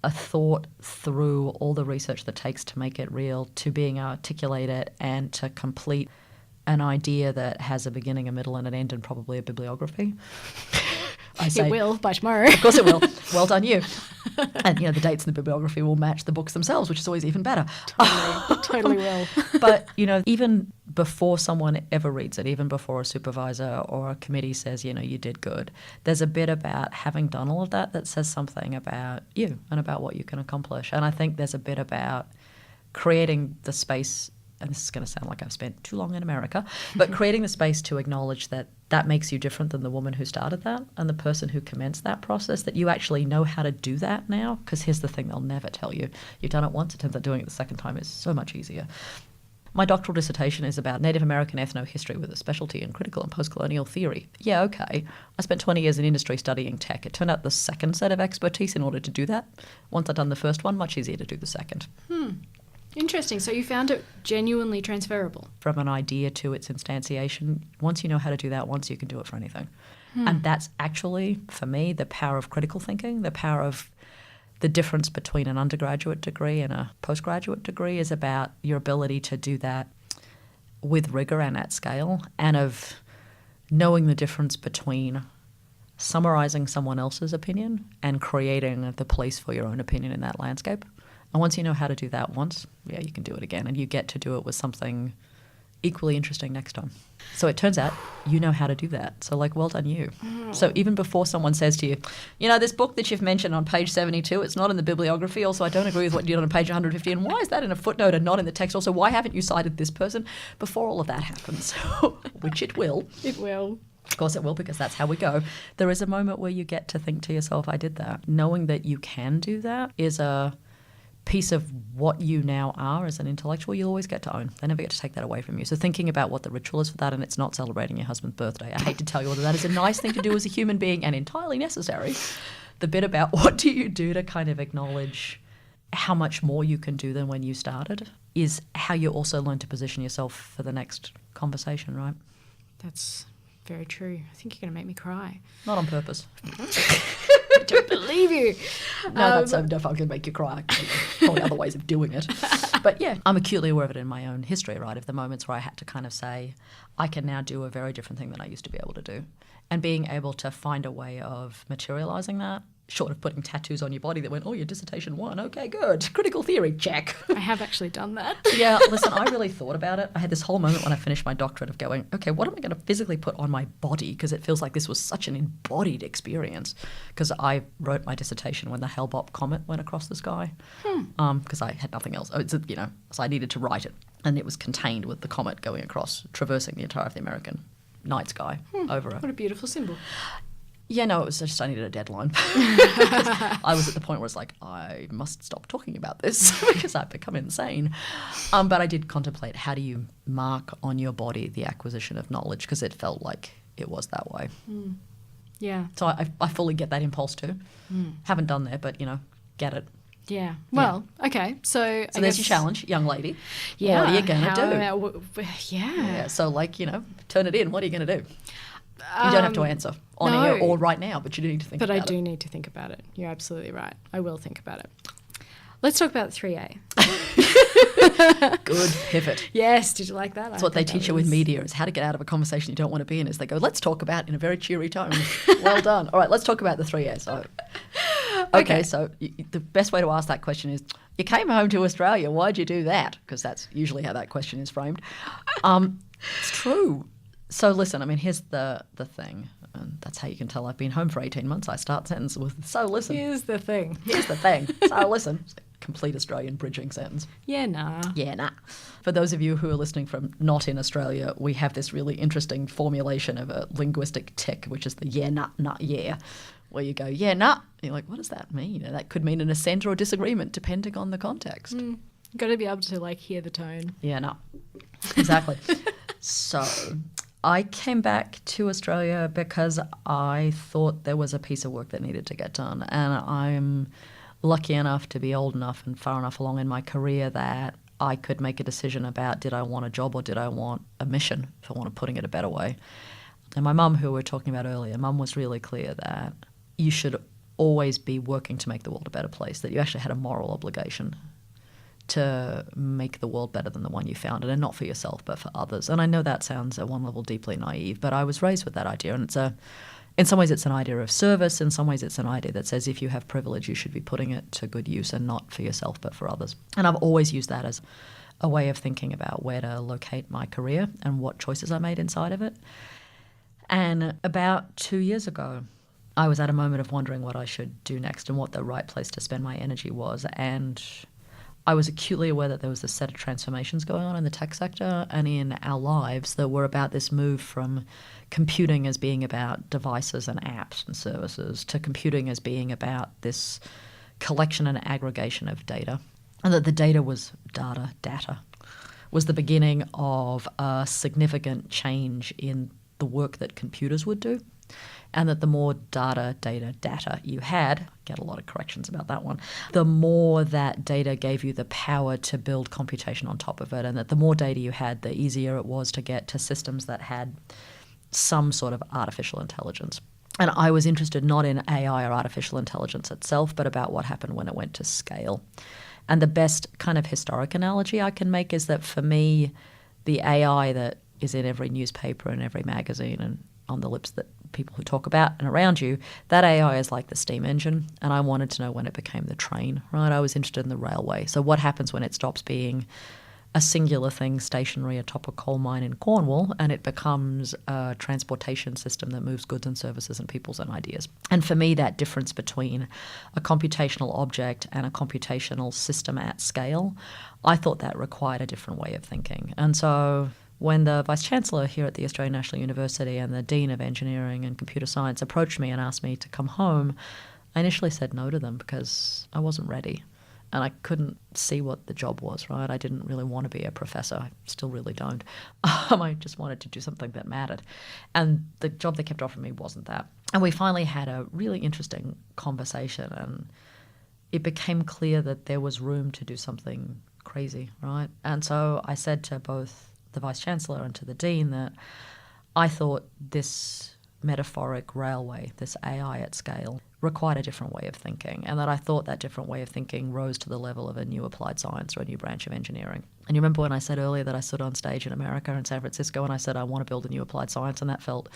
a thought through all the research that takes to make it real, to being articulated and to complete an idea that has a beginning, a middle, and an end, and probably a bibliography.
It will by tomorrow.
Of course it will. Well done, you. And, you know, the dates in the bibliography will match the books themselves, which is always even better.
Totally will.
But, you know, even before someone ever reads it, even before a supervisor or a committee says, you know, you did good, there's a bit about having done all of that that says something about you and about what you can accomplish. And I think there's a bit about creating the space, and this is going to sound like I've spent too long in America, but creating the space to acknowledge that that makes you different than the woman who started that and the person who commenced that process, that you actually know how to do that now. Because here's the thing they'll never tell you. You've done it once, it turns out doing it the second time is so much easier. My doctoral dissertation is about Native American ethno-history with a specialty in critical and post-colonial theory. Yeah, okay. I spent 20 years in industry studying tech. It turned out the second set of expertise in order to do that. Once I'd done the first one, much easier to do the second.
Interesting. So you found it genuinely transferable?
From an idea to its instantiation, once you know how to do that, once you can do it for anything. And that's actually, for me, the power of critical thinking, the power of the difference between an undergraduate degree and a postgraduate degree is about your ability to do that with rigor and at scale, and of knowing the difference between summarizing someone else's opinion and creating the place for your own opinion in that landscape. And once you know how to do that once, yeah, you can do it again, and you get to do it with something equally interesting next time. So it turns out you know how to do that. So, like, well done you. So even before someone says to you, you know, this book that you've mentioned on page 72, it's not in the bibliography. Also, I don't agree with what you did on page 150. And why is that in a footnote and not in the text? Also, why haven't you cited this person? Before all of that happens, which it will.
It will.
Of course it will, because that's how we go. There is a moment where you get to think to yourself, I did that. Knowing that you can do that is a piece of what you now are as an intellectual. You'll always get to own. They never get to take that away from you. So thinking about what the ritual is for that, and it's not celebrating your husband's birthday. I hate to tell you that is a nice thing to do as a human being and entirely necessary. The bit about what do you do to kind of acknowledge how much more you can do than when you started is how you also learn to position yourself for the next conversation, right?
That's very true. I think you're going to make me cry.
Not on purpose.
I don't believe you.
No, that's if I'm going to make you cry. Probably other ways of doing it. But yeah, I'm acutely aware of it in my own history, right, of the moments where I had to kind of say, I can now do a very different thing than I used to be able to do. And being able to find a way of materializing that, short of putting tattoos on your body that went, oh, your dissertation won. Okay, good. Critical theory, check.
I have actually done that.
Yeah, listen, I really thought about it. I had this whole moment when I finished my doctorate of going, okay, what am I going to physically put on my body? Because it feels like this was such an embodied experience. Because I wrote my dissertation when the Hale-Bopp comet went across the sky. Because I had nothing else. So I needed to write it. And it was contained with the comet going across, traversing the entire of the American night sky over
What a beautiful symbol.
Yeah, no, it was just I needed a deadline. I was at the point where it's like, I must stop talking about this because I've become insane. But I did contemplate, how do you mark on your body the acquisition of knowledge? Because it felt like it was that way.
Yeah.
So I fully get that impulse too. Haven't done there, but, get it.
Yeah. Well, okay. So
there's your challenge, young lady.
Yeah.
What are you going to do?
Yeah.
So, turn it in. What are you going to do? You don't have to answer on air or right now, but you do need to think about it.
But I do need to think about it. You're absolutely right. I will think about it. Let's talk about 3A.
Good pivot.
Yes, did you like that?
That's what they teach you with media, is how to get out of a conversation you don't want to be in. Is they go, let's talk about in a very cheery tone. Well done. All right, let's talk about the 3A. So, okay, so the best way to ask that question is, you came home to Australia, why'd you do that? Because that's usually how that question is framed. It's true. So listen, here's the thing, and that's how you can tell I've been home for 18 months. I start sentences with, so listen.
Here's the thing.
Here's the thing. So listen. It's a complete Australian bridging sentence.
Yeah, nah.
Yeah, nah. For those of you who are listening from not in Australia, we have this really interesting formulation of a linguistic tick, which is the yeah, nah, nah, yeah, where you go, yeah, nah. And you're like, what does that mean? And that could mean an assent or a disagreement, depending on the context.
You've got to be able to, hear the tone.
Yeah, nah. Exactly. So I came back to Australia because I thought there was a piece of work that needed to get done. And I'm lucky enough to be old enough and far enough along in my career that I could make a decision about, did I want a job or did I want a mission, for want of putting it a better way. And my mum, who we were talking about earlier, mum was really clear that you should always be working to make the world a better place, that you actually had a moral obligation to make the world better than the one you founded, and not for yourself, but for others. And I know that sounds at one level deeply naive, but I was raised with that idea. And in some ways it's an idea of service. In some ways it's an idea that says if you have privilege, you should be putting it to good use, and not for yourself, but for others. And I've always used that as a way of thinking about where to locate my career and what choices I made inside of it. And about 2 years ago, I was at a moment of wondering what I should do next and what the right place to spend my energy was. And I was acutely aware that there was a set of transformations going on in the tech sector and in our lives that were about this move from computing as being about devices and apps and services to computing as being about this collection and aggregation of data. And that the data was data was the beginning of a significant change in the work that computers would do. And that the more data you had, get a lot of corrections about that one, the more that data gave you the power to build computation on top of it, and that the more data you had, the easier it was to get to systems that had some sort of artificial intelligence. And I was interested not in AI or artificial intelligence itself, but about what happened when it went to scale. And the best kind of historic analogy I can make is that for me, the AI that is in every newspaper and every magazine and on the lips that people who talk about and around you, that AI is like the steam engine, and I wanted to know when it became the train, right? I was interested in the railway. So what happens when it stops being a singular thing stationary atop a coal mine in Cornwall and it becomes a transportation system that moves goods and services and peoples and ideas. And for me, that difference between a computational object and a computational system at scale, I thought that required a different way of thinking. And so when the Vice-Chancellor here at the Australian National University and the Dean of Engineering and Computer Science approached me and asked me to come home, I initially said no to them because I wasn't ready. And I couldn't see what the job was, right? I didn't really want to be a professor. I still really don't. I just wanted to do something that mattered. And the job they kept offering me wasn't that. And we finally had a really interesting conversation, and it became clear that there was room to do something crazy, right? And so I said to both the Vice-Chancellor and to the Dean that I thought this metaphoric railway, this AI at scale, required a different way of thinking, and that I thought that different way of thinking rose to the level of a new applied science or a new branch of engineering. And you remember when I said earlier that I stood on stage in America in San Francisco and I said I want to build a new applied science, and that felt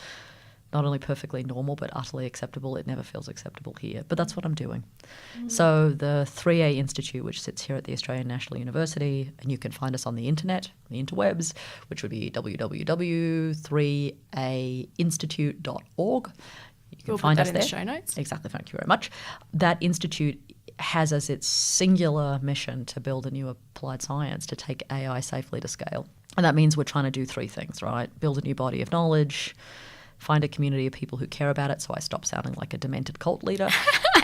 not only perfectly normal but utterly acceptable. It never feels acceptable here, but that's what I'm doing. So the 3A Insitute, which sits here at the Australian National University, and you can find us on the internet, the interwebs, which would be www.3ainstitute.org. You can find us there.
In the show notes.
Exactly, thank you very much. That institute has as its singular mission to build a new applied science to take AI safely to scale. And that means we're trying to do three things, right? Build a new body of knowledge, find a community of people who care about it, so I stop sounding like a demented cult leader.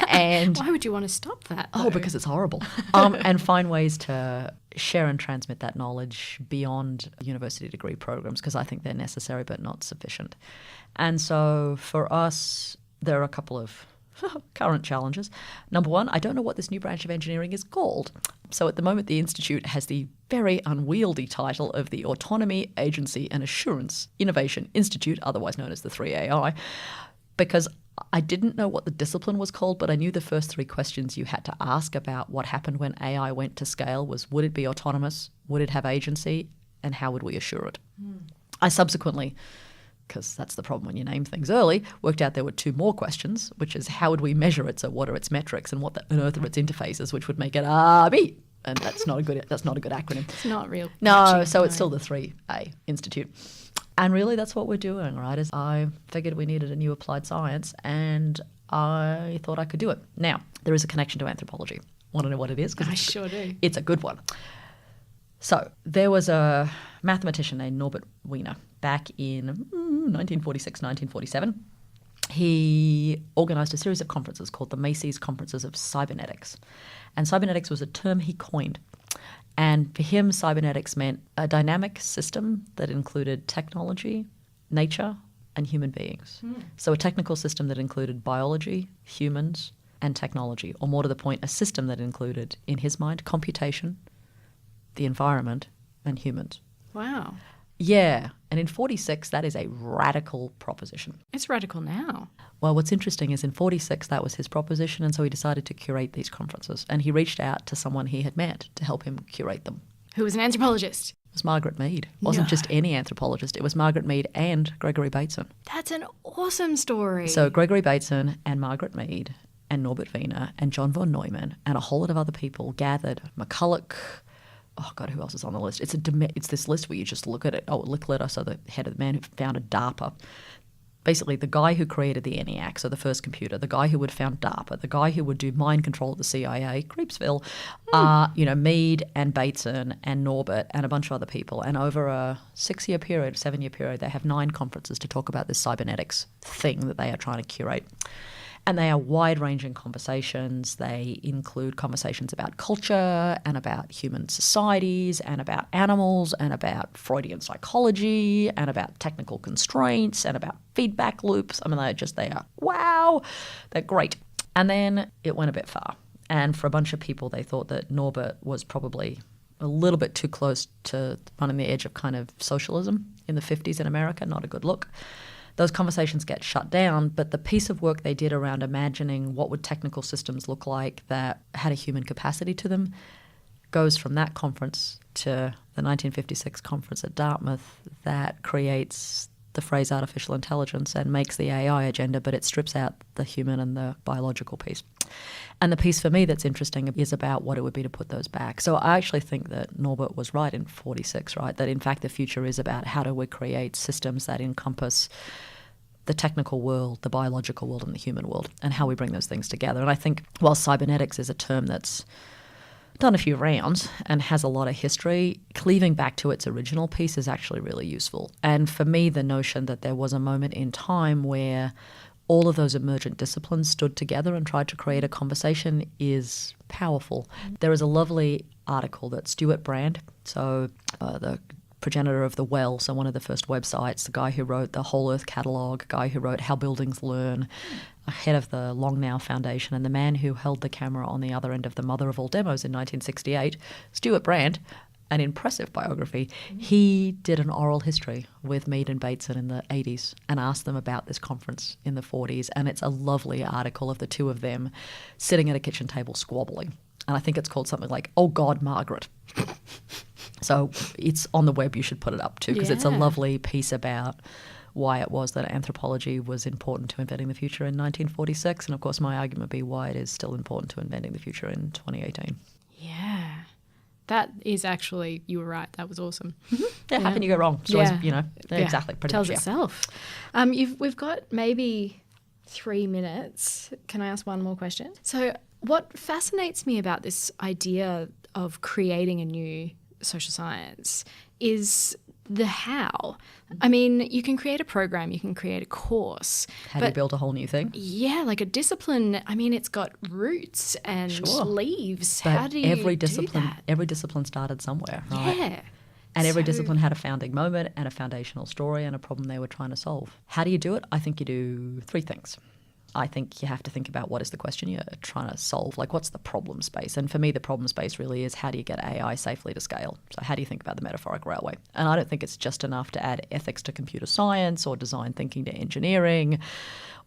And
why would you want to stop that, though?
Oh, because it's horrible. And find ways to share and transmit that knowledge beyond university degree programs, because I think they're necessary but not sufficient. And so for us, there are a couple of current challenges. Number one, I don't know what this new branch of engineering is called. So at the moment, the Institute has the very unwieldy title of the Autonomy, Agency and Assurance Innovation Institute, otherwise known as the 3AI, because I didn't know what the discipline was called, but I knew the first three questions you had to ask about what happened when AI went to scale was, would it be autonomous, would it have agency, and how would we assure it? I subsequently, because that's the problem when you name things early, worked out there were two more questions, which is how would we measure it, so what are its metrics, and what on earth are its interfaces, which would make it RB. And that's not a good acronym.
It's not real.
No, so it's still the 3A Institute. And really that's what we're doing, right, is I figured we needed a new applied science and I thought I could do it. Now, there is a connection to anthropology. Want to know what it is?
I sure do.
It's a good one. So there was a mathematician named Norbert Wiener back in 1946, 1947. He organised a series of conferences called the Macy's Conferences of Cybernetics. And cybernetics was a term he coined. And for him, cybernetics meant a dynamic system that included technology, nature, and human beings. So a technical system that included biology, humans, and technology, or more to the point, a system that included, in his mind, computation, the environment, and humans.
Wow.
Yeah. And in 46, that is a radical proposition.
It's radical now.
Well, what's interesting is in 46, that was his proposition, and so he decided to curate these conferences. And he reached out to someone he had met to help him curate them.
Who was an anthropologist?
It was Margaret Mead. It wasn't just any anthropologist. It was Margaret Mead and Gregory Bateson.
That's an awesome story.
So Gregory Bateson and Margaret Mead and Norbert Wiener and John von Neumann and a whole lot of other people gathered. McCulloch, oh God, who else is on the list? It's this list where you just look at it. Oh, Licklider, so the head of the man who founded DARPA. Basically, the guy who created the ENIAC, so the first computer, the guy who would found DARPA, the guy who would do mind control at the CIA, Creepsville, Mead and Bateson and Norbert and a bunch of other people. And over a 7-year period, they have 9 conferences to talk about this cybernetics thing that they are trying to curate. And they are wide-ranging conversations. They include conversations about culture and about human societies and about animals and about Freudian psychology and about technical constraints and about feedback loops. I mean, they're great. And then it went a bit far. And for a bunch of people, they thought that Norbert was probably a little bit too close to running the edge of kind of socialism in the 50s in America. Not a good look. Those conversations get shut down, but the piece of work they did around imagining what would technical systems look like that had a human capacity to them goes from that conference to the 1956 conference at Dartmouth that creates the phrase artificial intelligence and makes the AI agenda, but it strips out the human and the biological piece. And the piece for me that's interesting is about what it would be to put those back. So I actually think that Norbert was right in 46, right? That in fact the future is about how do we create systems that encompass the technical world, the biological world, and the human world, and how we bring those things together. And I think while cybernetics is a term that's done a few rounds and has a lot of history, cleaving back to its original piece is actually really useful. And for me, the notion that there was a moment in time where all of those emergent disciplines stood together and tried to create a conversation is powerful. There is a lovely article that Stuart Brand, so the progenitor of the Well, so one of the first websites, the guy who wrote the Whole Earth Catalogue, guy who wrote How Buildings Learn, head of the Long Now Foundation, and the man who held the camera on the other end of the Mother of All Demos in 1968, Stuart Brand, an impressive biography. He did an oral history with Mead and Bateson in the 80s and asked them about this conference in the 40s, and it's a lovely article of the two of them sitting at a kitchen table squabbling. And I think it's called something like, "Oh God, Margaret." So it's on the web, you should put it up too, because it's a lovely piece about why it was that anthropology was important to inventing the future in 1946. And of course, my argument would be why it is still important to inventing the future in 2018.
Yeah. That is actually, you were right. That was awesome.
Yeah, how can you go wrong? It's always, exactly. Pretty
Tells
much,
itself. We've got maybe 3 minutes. Can I ask one more question? So what fascinates me about this idea of creating a new social science is the how. I mean, you can create a program, you can create a course.
How do you build a whole new thing?
Yeah, like a discipline. I mean, it's got roots and leaves.
But
how do you do that?
Every discipline started somewhere, right?
Yeah.
And every discipline had a founding moment and a foundational story and a problem they were trying to solve. How do you do it? I think you do 3 things. I think you have to think about what is the question you're trying to solve. Like, what's the problem space? And for me, the problem space really is how do you get AI safely to scale? So how do you think about the metaphoric railway? And I don't think it's just enough to add ethics to computer science or design thinking to engineering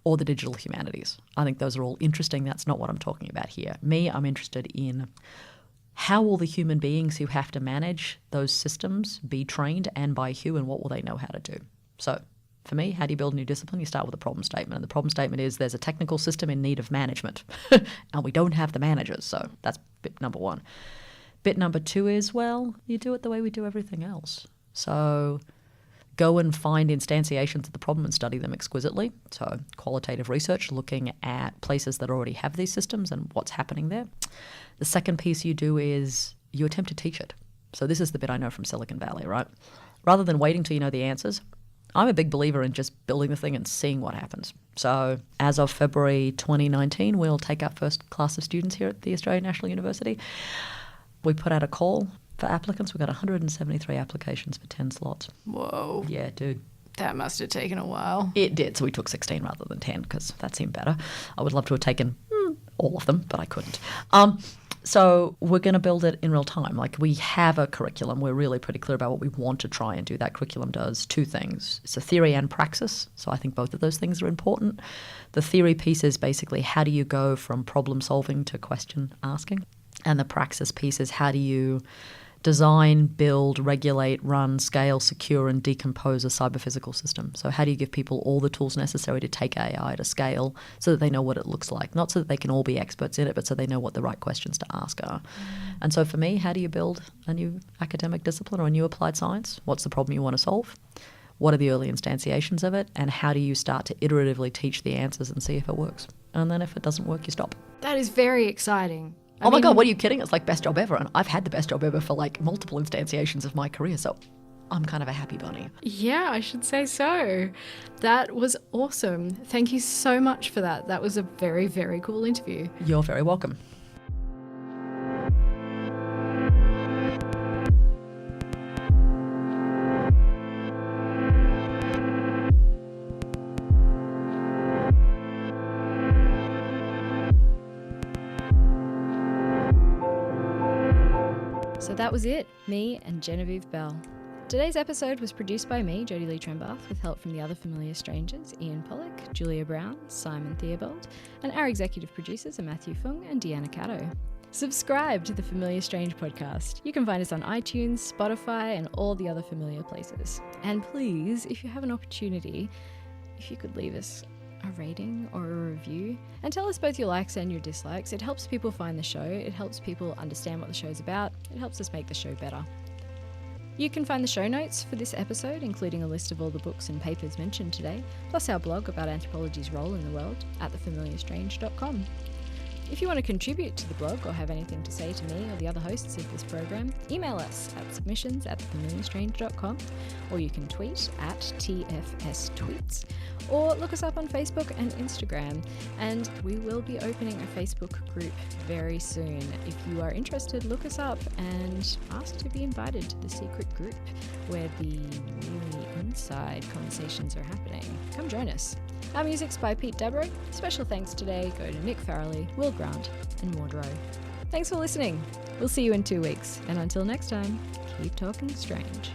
or the digital humanities. I think those are all interesting. That's not what I'm talking about here. I'm interested in how will the human beings who have to manage those systems be trained, and by who, and what will they know how to do? So for me, how do you build a new discipline? You start with a problem statement. And the problem statement is there's a technical system in need of management and we don't have the managers. So that's bit number 1. Bit number 2 is, well, you do it the way we do everything else. So go and find instantiations of the problem and study them exquisitely. So qualitative research, looking at places that already have these systems and what's happening there. The second piece you do is you attempt to teach it. So this is the bit I know from Silicon Valley, right? Rather than waiting till you know the answers, I'm a big believer in just building the thing and seeing what happens. So as of February 2019, we'll take our first class of students here at the Australian National University. We put out a call for applicants. We got 173 applications for 10 slots.
Whoa.
Yeah, dude.
That must have taken a while.
It did. So we took 16 rather than 10 because that seemed better. I would love to have taken all of them, but I couldn't. So we're going to build it in real time. Like, we have a curriculum. We're really pretty clear about what we want to try and do. That curriculum does 2 things. It's a theory and praxis. So I think both of those things are important. The theory piece is basically how do you go from problem solving to question asking? And the praxis piece is how do you design, build, regulate, run, scale, secure, and decompose a cyber-physical system. So how do you give people all the tools necessary to take AI to scale so that they know what it looks like? Not so that they can all be experts in it, but so they know what the right questions to ask are. And so for me, how do you build a new academic discipline or a new applied science? What's the problem you want to solve? What are the early instantiations of it? And how do you start to iteratively teach the answers and see if it works? And then if it doesn't work, you stop.
That is very exciting.
Oh my God, what are you kidding? It's like best job ever. And I've had the best job ever for like multiple instantiations of my career. So I'm kind of a happy bunny.
Yeah, I should say so. That was awesome. Thank you so much for that. That was a very, very cool interview.
You're very welcome.
So that was it, me and Genevieve Bell. Today's episode was produced by me, Jodie-Lee Trembath, with help from the other familiar strangers, Ian Pollock, Julia Brown, Simon Theobald, and our executive producers are Matthew Fung and Deanna Caddo. Subscribe to the Familiar Strange podcast. You can find us on iTunes, Spotify, and all the other familiar places. And please, if you have an opportunity, if you could leave us a rating or a review and tell us both your likes and your dislikes. It helps people find the show. It helps people understand what the show's about. It helps us make the show better. You can find the show notes for this episode, including a list of all the books and papers mentioned today, plus our blog about anthropology's role in the world at thefamiliarstrange.com. If you want to contribute to the blog or have anything to say to me or the other hosts of this program, email us at submissions@thefamiliarstrange.com, or you can tweet at TFStweets, or look us up on Facebook and Instagram. And we will be opening a Facebook group very soon. If you are interested, look us up and ask to be invited to the secret group where the really inside conversations are happening. Come join us. Our music's by Pete Dabro. Special thanks today go to Nick Farrelly, Will Grant, and Maudro. Thanks for listening. We'll see you in 2 weeks. And until next time, keep talking strange.